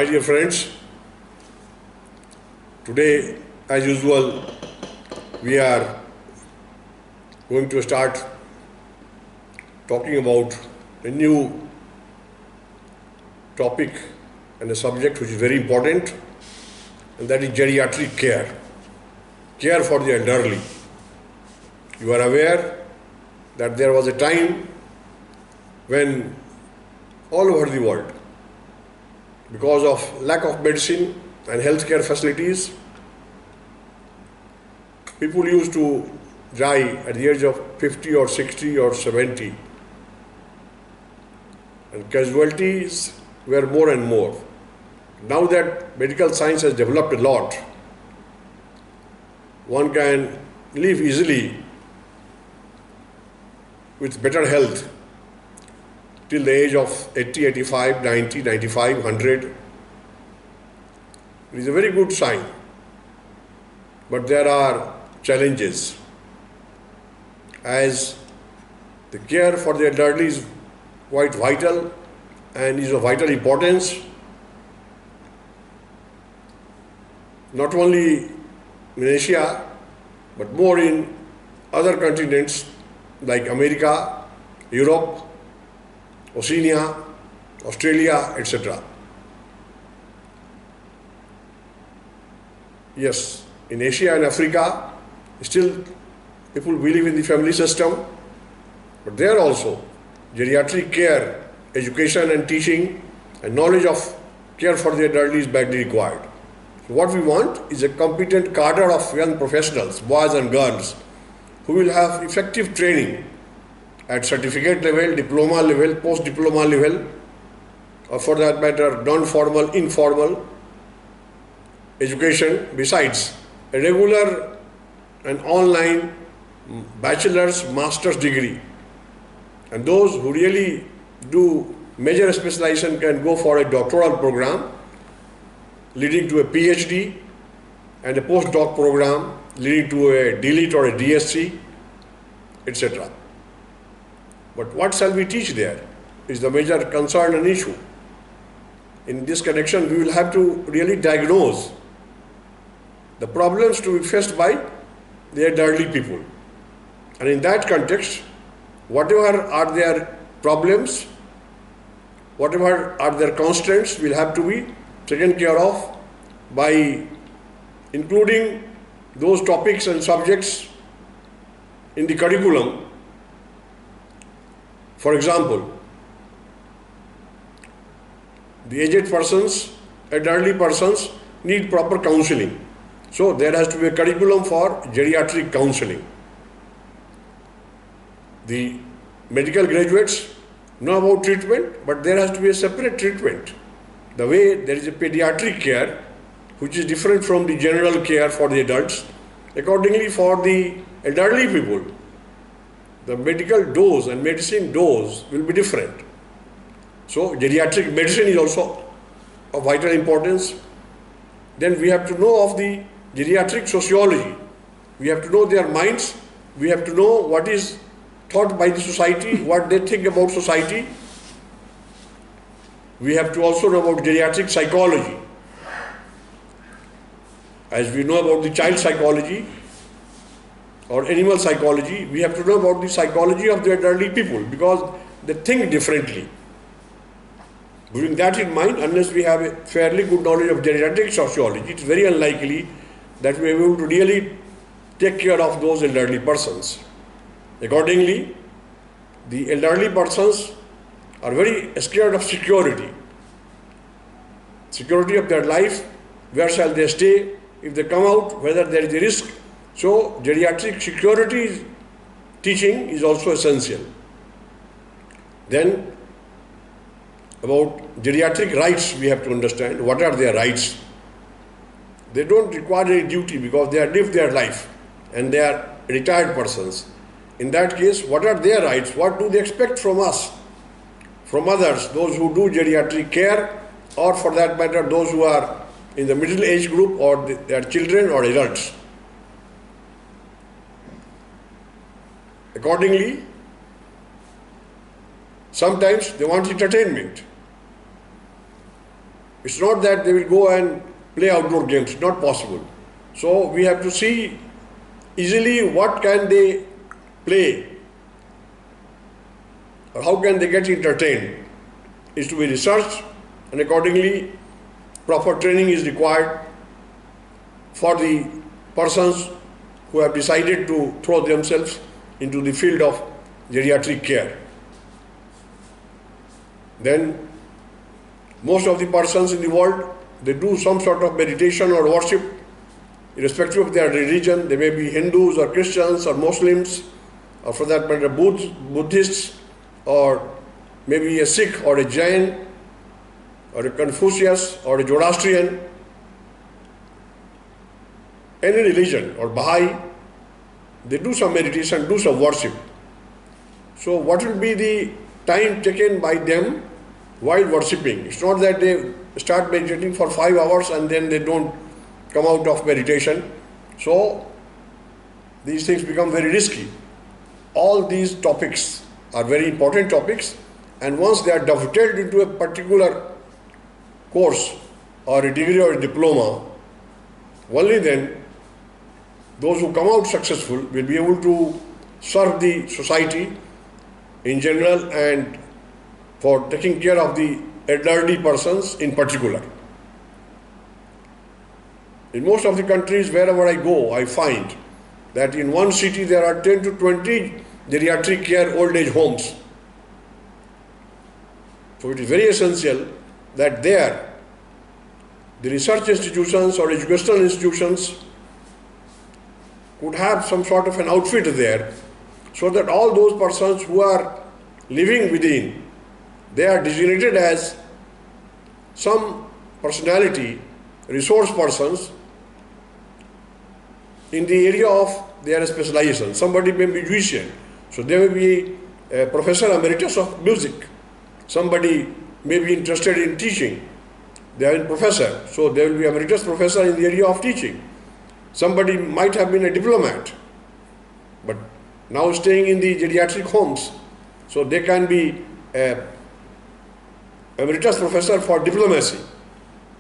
My dear friends, today, as usual, we are going to start talking about a new topic and a subject which is very important, and that is geriatric care, care for the elderly. You are aware that there was a time when all over the world, because of lack of medicine and healthcare facilities, people used to die at the age of 50 or 60 or 70, and casualties were more and more. Now that medical science has developed a lot, one can live easily with better health till the age of 80, 85, 90, 95, 100. It is a very good sign. But there are challenges, as the care for the elderly is quite vital and is of vital importance, not only in Asia, but more in other continents like America, Europe, Oceania, Australia, etc. Yes, in Asia and Africa, still people believe in the family system, but there also geriatric care, education and teaching and knowledge of care for the elderly is badly required. So what we want is a competent cadre of young professionals, boys and girls, who will have effective training at certificate level, diploma level, post-diploma level, or for that matter, non-formal, informal education, besides a regular and online bachelor's, master's degree. And those who really do major specialization can go for a doctoral program leading to a PhD and a postdoc program leading to a DLIT or a DSc, etc. But what shall we teach there is the major concern and issue. In this connection, we will have to really diagnose the problems to be faced by the elderly people. And in that context, whatever are their problems, whatever are their constraints will have to be taken care of by including those topics and subjects in the curriculum. For example, the aged persons, elderly persons need proper counseling. So there has to be a curriculum for geriatric counseling. The medical graduates know about treatment, but there has to be a separate treatment. The way there is a pediatric care, which is different from the general care for the adults, accordingly for the elderly people, the medical dose and medicine dose will be different. So geriatric medicine is also of vital importance. Then we have to know of the geriatric sociology. We have to know their minds. We have to know what is thought by the society, what they think about society. We have to also know about geriatric psychology. As we know about the child psychology or animal psychology, we have to know about the psychology of the elderly people because they think differently. Bearing that in mind, unless we have a fairly good knowledge of geriatric sociology, it's very unlikely that we are able to really take care of those elderly persons. Accordingly, the elderly persons are very scared of security. Security of their life, where shall they stay, if they come out, whether there is a risk. So geriatric security teaching is also essential. Then about geriatric rights, we have to understand what are their rights. They don't require any duty because they have lived their life and they are retired persons. In that case, what are their rights? What do they expect from us, from others, those who do geriatric care, or for that matter, those who are in the middle age group or their children or adults? Accordingly, sometimes they want entertainment. It's not that they will go and play outdoor games. It's not possible. So we have to see easily what can they play or how can they get entertained. Is to be researched, and accordingly proper training is required for the persons who have decided to throw themselves into the field of geriatric care. Then most of the persons in the world, they do some sort of meditation or worship, irrespective of their religion. They may be Hindus or Christians or Muslims, or for that matter Buddhists, or maybe a Sikh or a Jain or a Confucius or a Zoroastrian, any religion, or Baha'i. They do some meditation, do some worship. So what will be the time taken by them while worshipping? It's not that they start meditating for 5 hours and then they don't come out of meditation. So these things become very risky. All these topics are very important topics, and once they are dovetailed into a particular course or a degree or a diploma, only then those who come out successful will be able to serve the society in general and for taking care of the elderly persons in particular. In most of the countries, wherever I go, I find that in one city there are 10 to 20 geriatric care old age homes. So it is very essential that there the research institutions or educational institutions could have some sort of an outfit there, so that all those persons who are living within, they are designated as some personality, resource persons in the area of their specialization. Somebody may be musician, so they may be a professor emeritus of music. Somebody may be interested in teaching, they are a professor, so they will be emeritus professor in the area of teaching. Somebody might have been a diplomat, but now staying in the geriatric homes, so they can be a emeritus professor for diplomacy.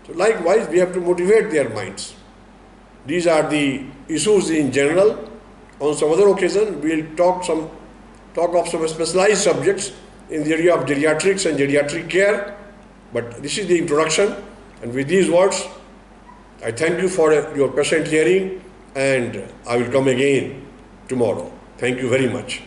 So likewise, we have to motivate their minds. These are the issues in general. On some other occasion, we will talk of some specialized subjects in the area of geriatrics and geriatric care. But this is the introduction, and with these words, I thank you for your patient hearing, and I will come again tomorrow. Thank you very much.